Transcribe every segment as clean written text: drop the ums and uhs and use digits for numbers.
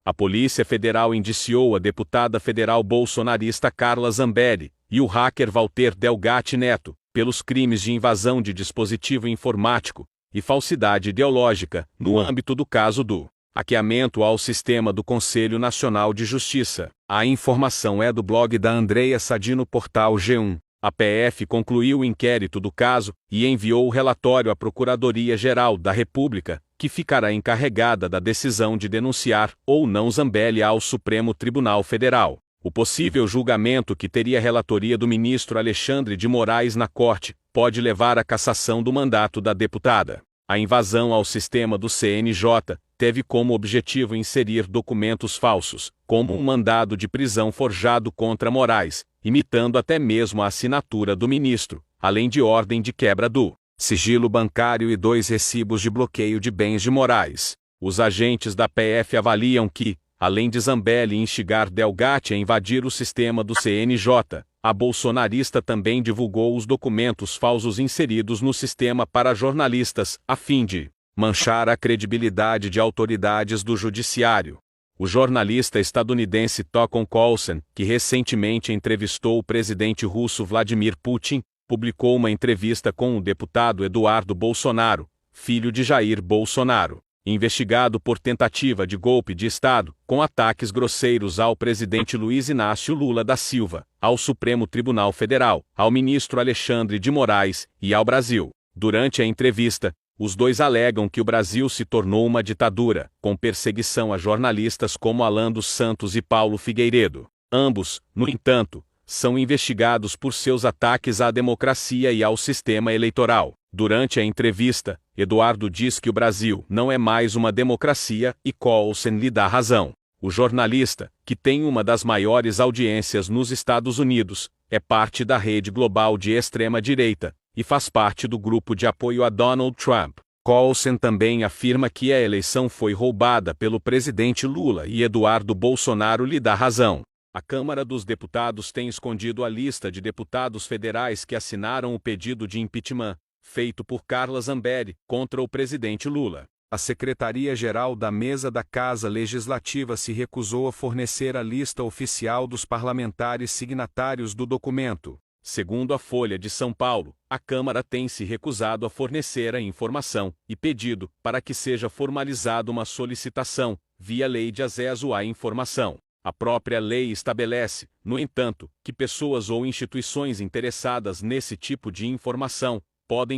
A Polícia Federal indiciou a deputada federal bolsonarista Carla Zambelli e o hacker Walter Delgatti Neto pelos crimes de invasão de dispositivo informático e falsidade ideológica no âmbito do caso do hackeamento ao sistema do Conselho Nacional de Justiça. A informação é do blog da Andrea Sadi no portal G1. A PF concluiu o inquérito do caso e enviou o relatório à Procuradoria-Geral da República, que ficará encarregada da decisão de denunciar ou não Zambelli ao Supremo Tribunal Federal. O possível julgamento, que teria relatoria do ministro Alexandre de Moraes na Corte, pode levar à cassação do mandato da deputada. A invasão ao sistema do CNJ teve como objetivo inserir documentos falsos, como um mandado de prisão forjado contra Moraes, imitando até mesmo a assinatura do ministro, além de ordem de quebra do sigilo bancário e 2 recibos de bloqueio de bens de Moraes. Os agentes da PF avaliam que, além de Zambelli instigar Delgatti a invadir o sistema do CNJ, a bolsonarista também divulgou os documentos falsos inseridos no sistema para jornalistas, a fim de manchar a credibilidade de autoridades do judiciário. O jornalista estadunidense Tucker Carlson, que recentemente entrevistou o presidente russo Vladimir Putin, publicou uma entrevista com o deputado Eduardo Bolsonaro, filho de Jair Bolsonaro, investigado por tentativa de golpe de Estado, com ataques grosseiros ao presidente Luiz Inácio Lula da Silva, ao Supremo Tribunal Federal, ao ministro Alexandre de Moraes e ao Brasil. Durante a entrevista, os dois alegam que o Brasil se tornou uma ditadura, com perseguição a jornalistas como Alan dos Santos e Paulo Figueiredo. Ambos, no entanto, são investigados por seus ataques à democracia e ao sistema eleitoral. Durante a entrevista, Eduardo diz que o Brasil não é mais uma democracia e Carlson lhe dá razão. O jornalista, que tem uma das maiores audiências nos Estados Unidos, é parte da rede global de extrema-direita e faz parte do grupo de apoio a Donald Trump. Carlson também afirma que a eleição foi roubada pelo presidente Lula e Eduardo Bolsonaro lhe dá razão. A Câmara dos Deputados tem escondido a lista de deputados federais que assinaram o pedido de impeachment, feito por Carla Zambelli, contra o presidente Lula. A Secretaria-Geral da Mesa da Casa Legislativa se recusou a fornecer a lista oficial dos parlamentares signatários do documento. Segundo a Folha de São Paulo, a Câmara tem se recusado a fornecer a informação e pedido para que seja formalizada uma solicitação, via lei de acesso à informação. A própria lei estabelece, no entanto, que pessoas ou instituições interessadas nesse tipo de informação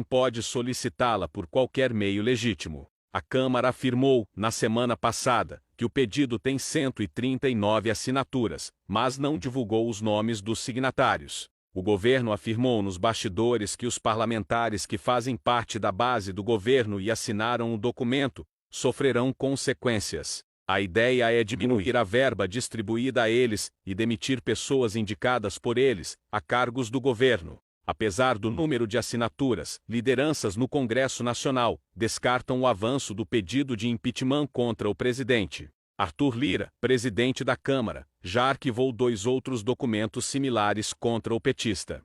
pode solicitá-la por qualquer meio legítimo. A Câmara afirmou, na semana passada, que o pedido tem 139 assinaturas, mas não divulgou os nomes dos signatários. O governo afirmou nos bastidores que os parlamentares que fazem parte da base do governo e assinaram o documento sofrerão consequências. A ideia é diminuir a verba distribuída a eles e demitir pessoas indicadas por eles a cargos do governo. Apesar do número de assinaturas, lideranças no Congresso Nacional descartam o avanço do pedido de impeachment contra o presidente. Arthur Lira, presidente da Câmara, já arquivou 2 outros documentos similares contra o petista.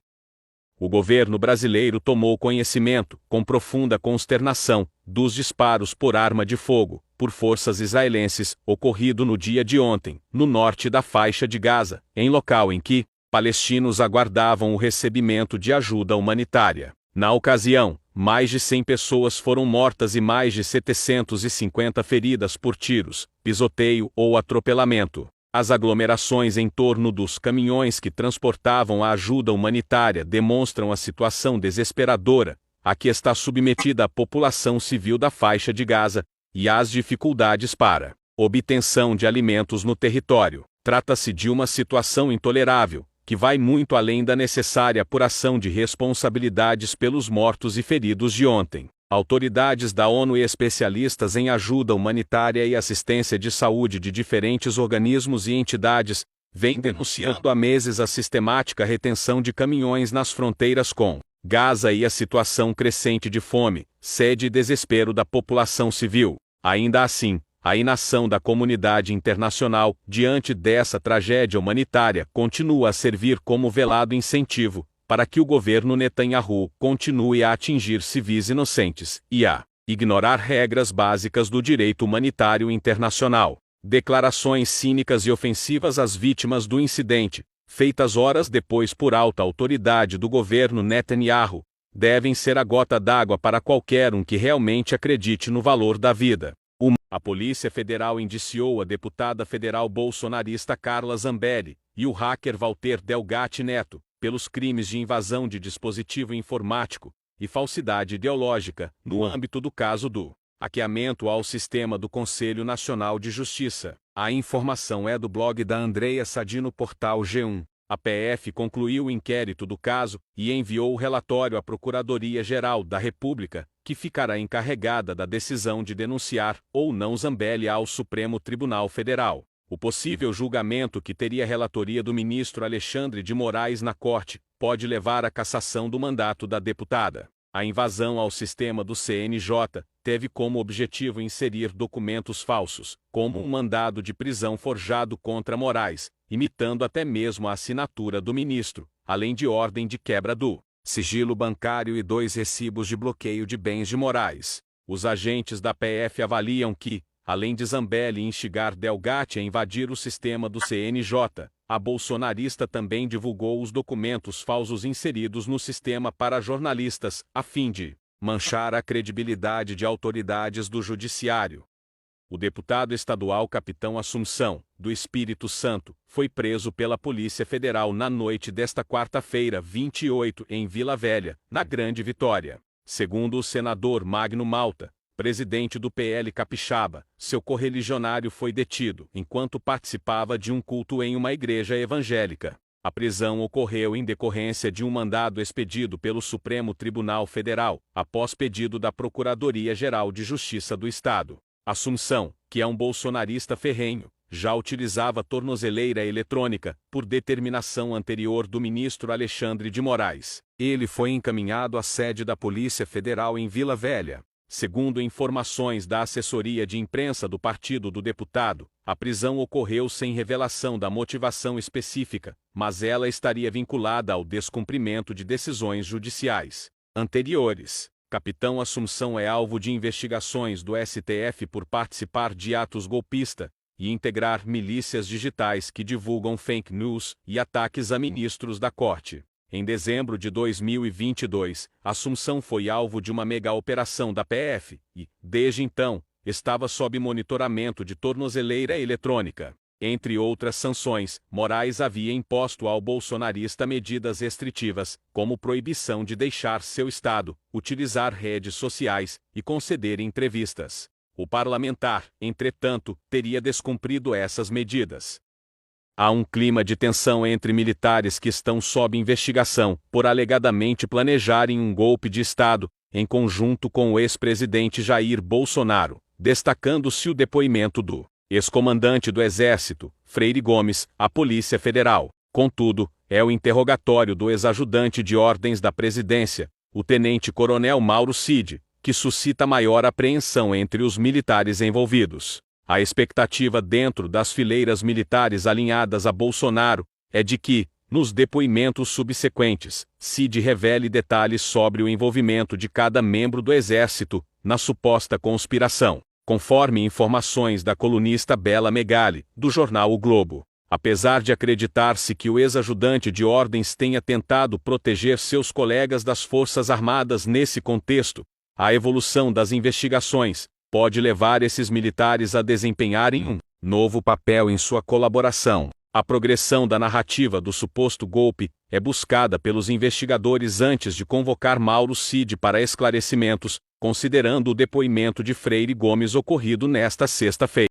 O governo brasileiro tomou conhecimento, com profunda consternação, dos disparos por arma de fogo, por forças israelenses, ocorrido no dia de ontem, no norte da faixa de Gaza, em local em que palestinos aguardavam o recebimento de ajuda humanitária. Na ocasião, mais de 100 pessoas foram mortas e mais de 750 feridas por tiros, pisoteio ou atropelamento. As aglomerações em torno dos caminhões que transportavam a ajuda humanitária demonstram a situação desesperadora a que está submetida a população civil da faixa de Gaza e as dificuldades para obtenção de alimentos no território. Trata-se de uma situação intolerável, que vai muito além da necessária apuração de responsabilidades pelos mortos e feridos de ontem. Autoridades da ONU e especialistas em ajuda humanitária e assistência de saúde de diferentes organismos e entidades vêm denunciando há meses a sistemática retenção de caminhões nas fronteiras com Gaza e a situação crescente de fome, sede e desespero da população civil. Ainda assim, a inação da comunidade internacional diante dessa tragédia humanitária continua a servir como velado incentivo para que o governo Netanyahu continue a atingir civis inocentes e a ignorar regras básicas do direito humanitário internacional. Declarações cínicas e ofensivas às vítimas do incidente, feitas horas depois por alta autoridade do governo Netanyahu, devem ser a gota d'água para qualquer um que realmente acredite no valor da vida. A Polícia Federal indiciou a deputada federal bolsonarista Carla Zambelli e o hacker Walter Delgatti Neto pelos crimes de invasão de dispositivo informático e falsidade ideológica no âmbito do caso do hackeamento ao sistema do Conselho Nacional de Justiça. A informação é do blog da Andrea Sadi no portal G1. A PF concluiu o inquérito do caso e enviou o relatório à Procuradoria-Geral da República, que ficará encarregada da decisão de denunciar ou não Zambelli ao Supremo Tribunal Federal. O possível julgamento, que teria relatoria do ministro Alexandre de Moraes na Corte, pode levar à cassação do mandato da deputada. A invasão ao sistema do CNJ teve como objetivo inserir documentos falsos, como um mandado de prisão forjado contra Moraes, imitando até mesmo a assinatura do ministro, além de ordem de quebra do sigilo bancário e 2 recibos de bloqueio de bens de Moraes. Os agentes da PF avaliam que, além de Zambelli instigar Delgatti a invadir o sistema do CNJ, a bolsonarista também divulgou os documentos falsos inseridos no sistema para jornalistas, a fim de manchar a credibilidade de autoridades do judiciário. O deputado estadual Capitão Assunção, do Espírito Santo, foi preso pela Polícia Federal na noite desta quarta-feira, 28, em Vila Velha, na Grande Vitória. Segundo o senador Magno Malta, presidente do PL Capixaba, seu correligionário foi detido enquanto participava de um culto em uma igreja evangélica. A prisão ocorreu em decorrência de um mandado expedido pelo Supremo Tribunal Federal, após pedido da Procuradoria-Geral de Justiça do Estado. Assunção, que é um bolsonarista ferrenho, já utilizava tornozeleira eletrônica, por determinação anterior do ministro Alexandre de Moraes. Ele foi encaminhado à sede da Polícia Federal em Vila Velha. Segundo informações da assessoria de imprensa do partido do deputado, a prisão ocorreu sem revelação da motivação específica, mas ela estaria vinculada ao descumprimento de decisões judiciais anteriores. Capitão Assunção é alvo de investigações do STF por participar de atos golpistas e integrar milícias digitais que divulgam fake news e ataques a ministros da Corte. Em dezembro de 2022, Assunção foi alvo de uma mega-operação da PF e, desde então, estava sob monitoramento de tornozeleira eletrônica. Entre outras sanções, Moraes havia imposto ao bolsonarista medidas restritivas, como proibição de deixar seu estado, utilizar redes sociais e conceder entrevistas. O parlamentar, entretanto, teria descumprido essas medidas. Há um clima de tensão entre militares que estão sob investigação por alegadamente planejarem um golpe de Estado, em conjunto com o ex-presidente Jair Bolsonaro, destacando-se o depoimento do ex-comandante do Exército, Freire Gomes, à Polícia Federal. Contudo, é o interrogatório do ex-ajudante de ordens da presidência, o tenente-coronel Mauro Cid, que suscita maior apreensão entre os militares envolvidos. A expectativa dentro das fileiras militares alinhadas a Bolsonaro é de que, nos depoimentos subsequentes, Cid revele detalhes sobre o envolvimento de cada membro do Exército na suposta conspiração, conforme informações da colunista Bela Megali, do jornal O Globo. Apesar de acreditar-se que o ex-ajudante de ordens tenha tentado proteger seus colegas das Forças Armadas nesse contexto, a evolução das investigações pode levar esses militares a desempenharem um novo papel em sua colaboração. A progressão da narrativa do suposto golpe é buscada pelos investigadores antes de convocar Mauro Cid para esclarecimentos, considerando o depoimento de Freire Gomes ocorrido nesta sexta-feira.